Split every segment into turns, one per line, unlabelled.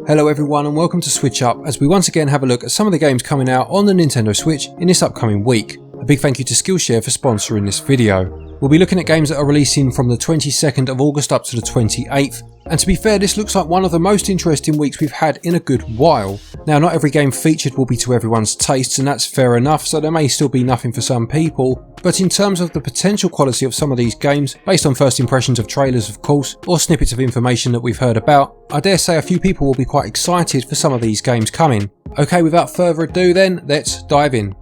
Hello everyone and welcome to SwitchUp as we once again have a look at some of the games coming out on the Nintendo Switch in this upcoming week. A big thank you to Skillshare for sponsoring this video. We'll be looking at games that are releasing from the 22nd of August up to the 28th, and to be fair, this looks like one of the most interesting weeks we've had in a good while. Now, not every game featured will be to everyone's tastes, and that's fair enough, so there may still be nothing for some people, but in terms of the potential quality of some of these games, based on first impressions of trailers of course, or snippets of information that we've heard about, I dare say a few people will be quite excited for some of these games coming. Okay, without further ado then, let's dive in.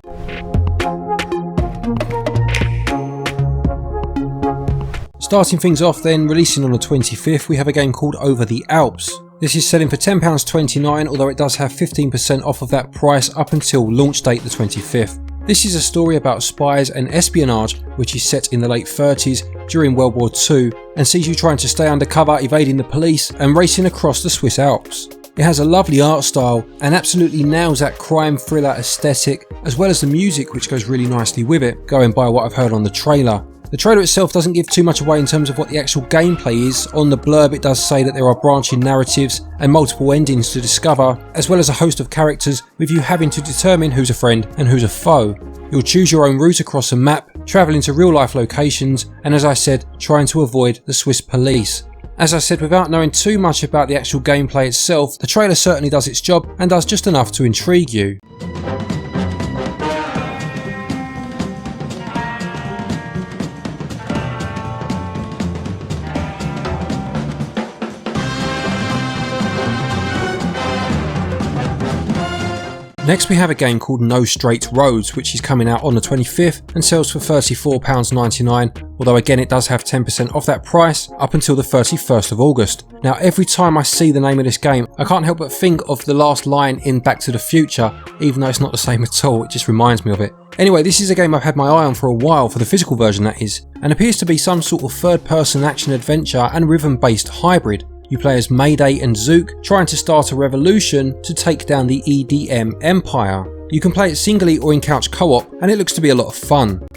Starting things off then, releasing on the 25th, we have a game called Over the Alps. This is selling for £10.29, although it does have 15% off of that price up until launch date the 25th. This is a story about spies and espionage which is set in the late 30s during World War II and sees you trying to stay undercover, evading the police and racing across the Swiss Alps. It has a lovely art style and absolutely nails that crime thriller aesthetic, as well as the music which goes really nicely with it, going by what I've heard on the trailer. The trailer itself doesn't give too much away in terms of what the actual gameplay is. On the blurb it does say that there are branching narratives and multiple endings to discover, as well as a host of characters with you having to determine who's a friend and who's a foe. You'll choose your own route across a map, travelling to real life locations, and as I said, trying to avoid the Swiss police. As I said, without knowing too much about the actual gameplay itself, the trailer certainly does its job and does just enough to intrigue you. Next we have a game called No Straight Roads, which is coming out on the 25th and sells for £34.99, although again it does have 10% off that price up until the 31st of August. Now every time I see the name of this game, I can't help but think of the last line in Back to the Future, even though it's not the same at all, it just reminds me of it. Anyway, this is a game I've had my eye on for a while, for the physical version that is, and appears to be some sort of third-person action adventure and rhythm-based hybrid. You play as Mayday and Zook, trying to start a revolution to take down the EDM empire. You can play it singly or in couch co-op, and it looks to be a lot of fun.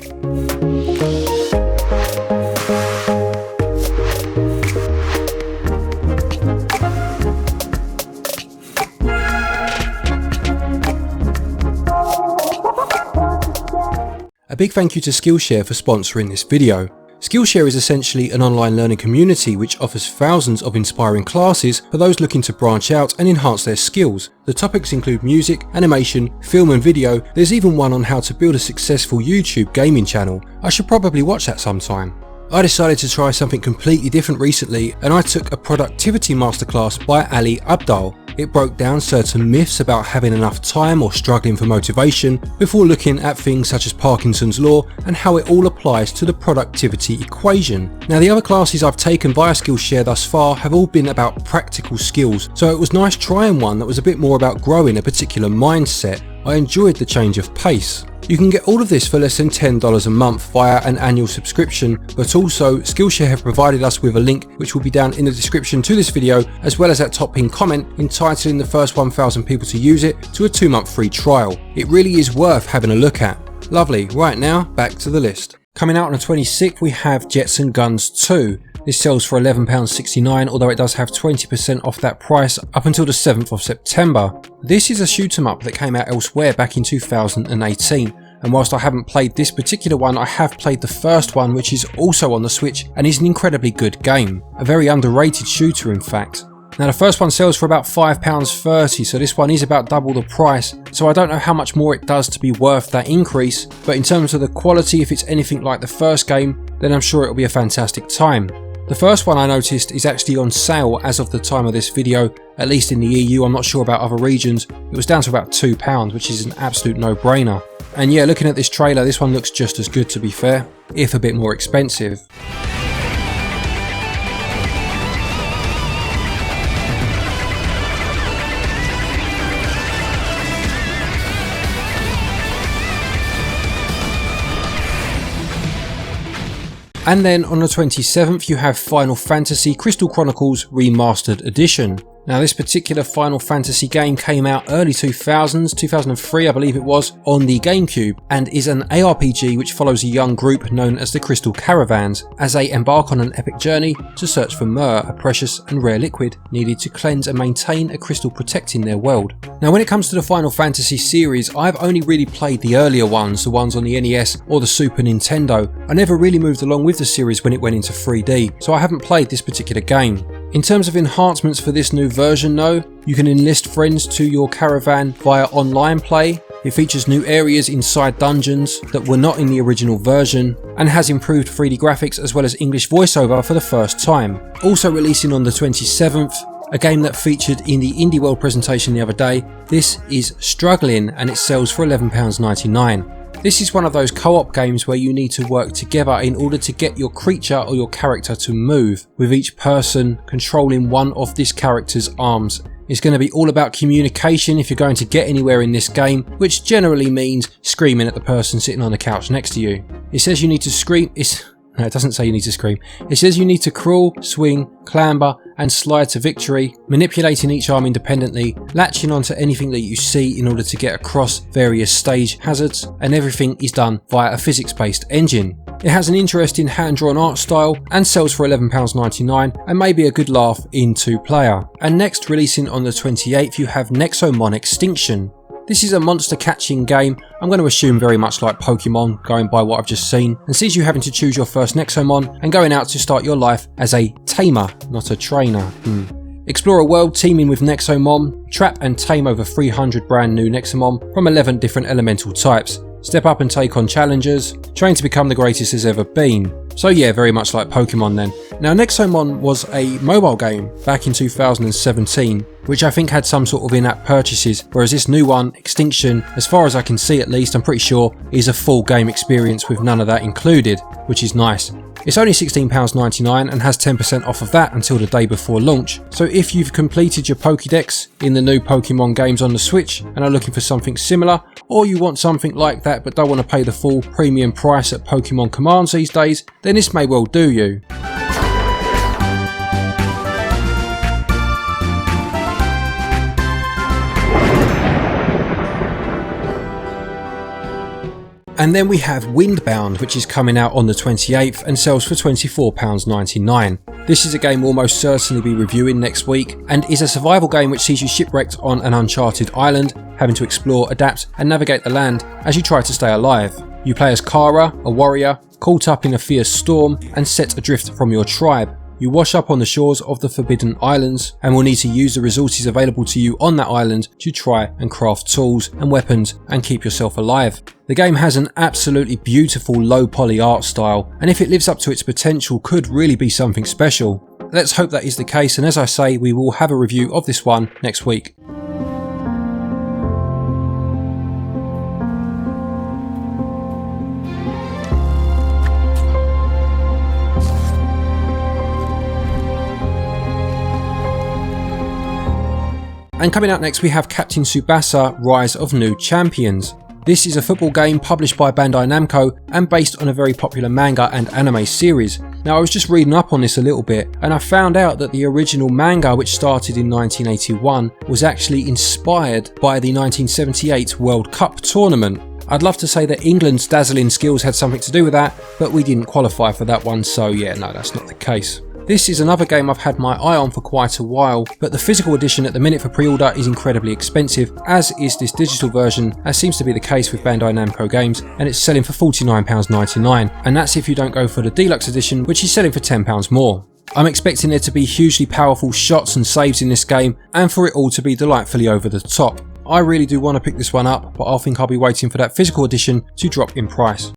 A big thank you to Skillshare for sponsoring this video. Skillshare is essentially an online learning community which offers thousands of inspiring classes for those looking to branch out and enhance their skills. The topics include music, animation, film and video. There's even one on how to build a successful YouTube gaming channel. I should probably watch that sometime. I decided to try something completely different recently, and I took a productivity masterclass by Ali Abdal. It broke down certain myths about having enough time or struggling for motivation before looking at things such as Parkinson's law and how it all applies to the productivity equation. Now, the other classes I've taken via Skillshare thus far have all been about practical skills, so it was nice trying one that was a bit more about growing a particular mindset. I enjoyed the change of pace. You can get all of this for less than $10 a month via an annual subscription, but also Skillshare have provided us with a link which will be down in the description to this video, as well as that top pinned comment entitling the first 1,000 people to use it to a 2-month free trial. It really is worth having a look at. Lovely, right now back to the list. Coming out on the 26th we have Jets and Guns 2. This sells for £11.69, although it does have 20% off that price up until the 7th of September. This is a shoot 'em up that came out elsewhere back in 2018, and whilst I haven't played this particular one, I have played the first one, which is also on the Switch and is an incredibly good game. A very underrated shooter in fact. Now the first one sells for about £5.30, so this one is about double the price, so I don't know how much more it does to be worth that increase, but in terms of the quality, if it's anything like the first game, then I'm sure it'll be a fantastic time. The first one I noticed is actually on sale as of the time of this video, at least in the EU. I'm not sure about other regions. It was down to about £2, which is an absolute no-brainer. And yeah, looking at this trailer, this one looks just as good to be fair, if a bit more expensive. And then on the 27th you have Final Fantasy Crystal Chronicles Remastered Edition. Now this particular Final Fantasy game came out early 2000s, 2003 I believe it was, on the GameCube, and is an ARPG which follows a young group known as the Crystal Caravans as they embark on an epic journey to search for myrrh, a precious and rare liquid needed to cleanse and maintain a crystal protecting their world. Now when it comes to the Final Fantasy series, I've only really played the earlier ones, the ones on the NES or the Super Nintendo. I never really moved along with the series when it went into 3D, so I haven't played this particular game. In terms of enhancements for this new version though, you can enlist friends to your caravan via online play. It features new areas inside dungeons that were not in the original version and has improved 3D graphics as well as English voiceover for the first time. Also releasing on the 27th, a game that featured in the Indie World presentation the other day, this is Struggling and it sells for £11.99. This is one of those co-op games where you need to work together in order to get your creature or your character to move, with each person controlling one of this character's arms. It's going to be all about communication if you're going to get anywhere in this game, which generally means screaming at the person sitting on the couch next to you. It says you need to scream. No, it doesn't say you need to scream. It says you need to crawl, swing, clamber and slide to victory, manipulating each arm independently, latching onto anything that you see in order to get across various stage hazards, and everything is done via a physics-based engine. It has an interesting hand-drawn art style and sells for £11.99 and may be a good laugh in 2-player. And next, releasing on the 28th, you have Nexumon Extinction. This is a monster catching game, I'm going to assume very much like Pokemon, going by what I've just seen, and sees you having to choose your first Nexomon and going out to start your life as a tamer, not a trainer. Explore a world teeming with Nexomon, trap and tame over 300 brand new Nexomon from 11 different elemental types. Step up and take on challenges, train to become the greatest there's ever been. So yeah, very much like Pokemon then. Now Nexomon was a mobile game back in 2017, which I think had some sort of in-app purchases, whereas this new one, Extinction, as far as I can see at least, I'm pretty sure, is a full game experience with none of that included, which is nice. It's only £16.99 and has 10% off of that until the day before launch, so if you've completed your Pokédex in the new Pokemon games on the Switch and are looking for something similar, or you want something like that but don't want to pay the full premium price at Pokemon Commands these days, then this may well do you. And then we have Windbound, which is coming out on the 28th and sells for £24.99. This is a game we'll almost certainly be reviewing next week, and is a survival game which sees you shipwrecked on an uncharted island, having to explore, adapt and navigate the land as you try to stay alive. You play as Kara, a warrior, caught up in a fierce storm and set adrift from your tribe. You wash up on the shores of the Forbidden Islands and will need to use the resources available to you on that island to try and craft tools and weapons and keep yourself alive. The game has an absolutely beautiful low poly art style, and if it lives up to its potential could really be something special. Let's hope that is the case, and as I say, we will have a review of this one next week. And coming out next we have Captain Tsubasa Rise of New Champions. This is a football game published by Bandai Namco and based on a very popular manga and anime series. Now I was just reading up on this a little bit and I found out that the original manga, which started in 1981, was actually inspired by the 1978 World Cup tournament. I'd love to say that England's dazzling skills had something to do with that, but we didn't qualify for that one, so yeah, no, that's not the case. This is another game I've had my eye on for quite a while, but the physical edition at the minute for pre-order is incredibly expensive, as is this digital version, as seems to be the case with Bandai Namco games, and it's selling for £49.99, and that's if you don't go for the deluxe edition, which is selling for £10 more. I'm expecting there to be hugely powerful shots and saves in this game, and for it all to be delightfully over the top. I really do want to pick this one up, but I think I'll be waiting for that physical edition to drop in price.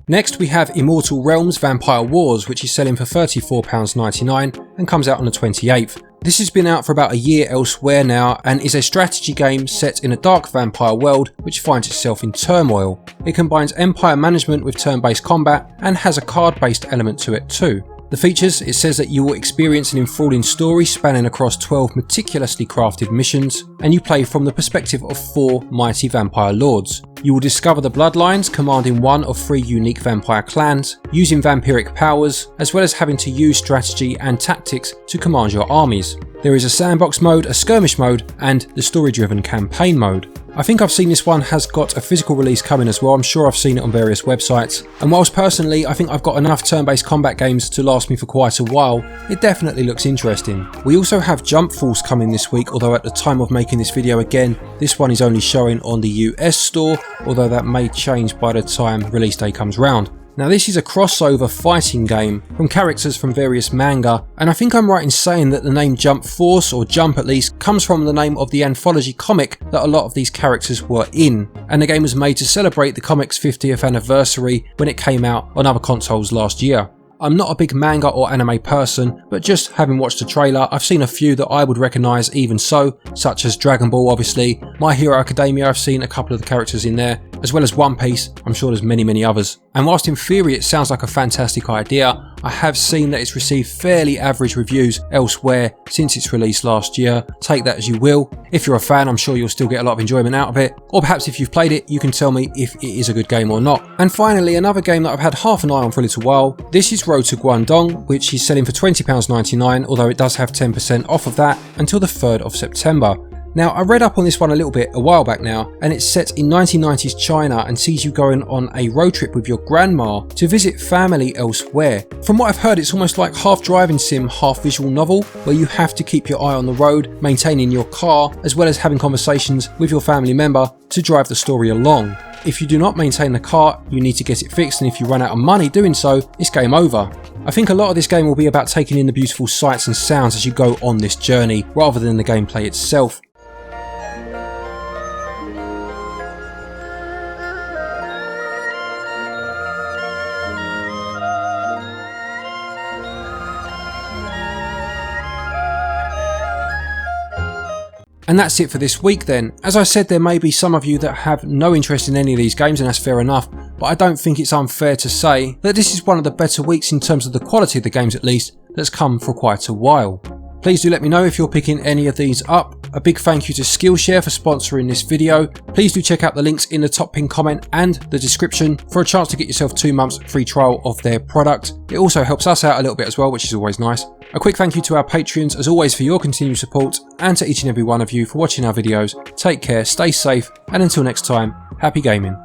Next we have Immortal Realms Vampire Wars, which is selling for £34.99 and comes out on the 28th. This has been out for about a year elsewhere now and is a strategy game set in a dark vampire world which finds itself in turmoil. It combines empire management with turn-based combat and has a card-based element to it too. The features, it says that you will experience an enthralling story spanning across 12 meticulously crafted missions, and you play from the perspective of 4 mighty vampire lords. You will discover the bloodlines, commanding one of 3 unique vampire clans, using vampiric powers, as well as having to use strategy and tactics to command your armies. There is a sandbox mode, a skirmish mode, and the story-driven campaign mode. I think I've seen this one has got a physical release coming as well. I'm sure I've seen it on various websites. And whilst personally I think I've got enough turn-based combat games to last me for quite a while, it definitely looks interesting. We also have Jump Force coming this week, although at the time of making this video again, this one is only showing on the US store, although that may change by the time release day comes round. Now this is a crossover fighting game from characters from various manga, and I think I'm right in saying that the name Jump Force, or Jump at least, comes from the name of the anthology comic that a lot of these characters were in, and the game was made to celebrate the comic's 50th anniversary when it came out on other consoles last year. I'm not a big manga or anime person, but just having watched the trailer, I've seen a few that I would recognise even so, such as Dragon Ball obviously, My Hero Academia, I've seen a couple of the characters in there, as well as One Piece. I'm sure there's many others. And whilst in theory it sounds like a fantastic idea, I have seen that it's received fairly average reviews elsewhere since its release last year. Take that as you will. If you're a fan, I'm sure you'll still get a lot of enjoyment out of it, or perhaps if you've played it, you can tell me if it is a good game or not. And finally, another game that I've had half an eye on for a little while. This is Road to Guandong, which is selling for £20.99, although it does have 10% off of that until the 3rd of September. Now, I read up on this one a little bit a while back now, and it's set in 1990s China and sees you going on a road trip with your grandma to visit family elsewhere. From what I've heard, it's almost like half driving sim, half visual novel, where you have to keep your eye on the road, maintaining your car, as well as having conversations with your family member to drive the story along. If you do not maintain the car, you need to get it fixed, and if you run out of money doing so, it's game over. I think a lot of this game will be about taking in the beautiful sights and sounds as you go on this journey, rather than the gameplay itself. And that's it for this week then. As I said, there may be some of you that have no interest in any of these games, and that's fair enough, but I don't think it's unfair to say that this is one of the better weeks in terms of the quality of the games at least that's come for quite a while. Please do let me know if you're picking any of these up. A big thank you to Skillshare for sponsoring this video. Please do check out the links in the top pinned comment and the description for a chance to get yourself 2 months free trial of their product. It also helps us out a little bit as well, which is always nice. A quick thank you to our Patreons as always for your continued support, and to each and every one of you for watching our videos. Take care, stay safe, and until next time, happy gaming.